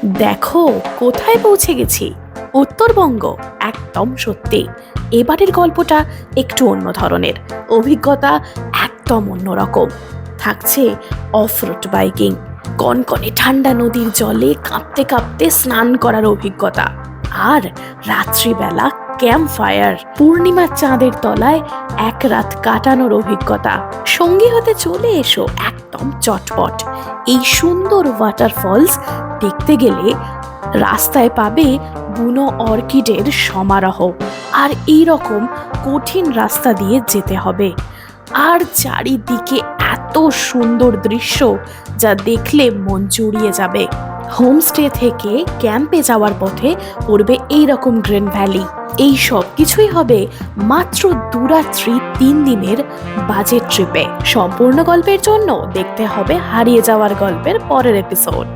দেখো কোথায় পৌঁছে গেছি, উত্তরবঙ্গ। একদম সত্যি, এবারের গল্পটা একটু অন্য ধরনের, অভিজ্ঞতা একদম অন্যরকম। থাকছে অফ রোড বাইকিং, কনকনে ঠান্ডা নদীর জলে কাঁপতে কাঁপতে স্নান করার অভিজ্ঞতা, আর রাত্রিবেলা ক্যাম্প ফায়ার, পূর্ণিমার চাঁদের তলায় এক রাত কাটানোর অভিজ্ঞতা। সঙ্গী হতে চলে এসো একদম চটপট। এই সুন্দর ওয়াটারফলস দেখতে গেলে রাস্তায় পাবে বুনো অর্কিডের সমারোহ, আর এই রকম কঠিন রাস্তা দিয়ে যেতে হবে। আর চারিদিকে এত সুন্দর দৃশ্য যা দেখলে মন জুড়িয়ে যাবে। হোমস্টে থেকে ক্যাম্পে যাওয়ার পথে পড়বে এই রকম গ্রিন ভ্যালি। এই সব কিছুই হবে মাত্র 2 রাত্রি 3 দিনের বাজেট ট্রিপে। সম্পূর্ণ গল্পের জন্য দেখতে হবে হারিয়ে যাওয়ার গল্পের পরের এপিসোড।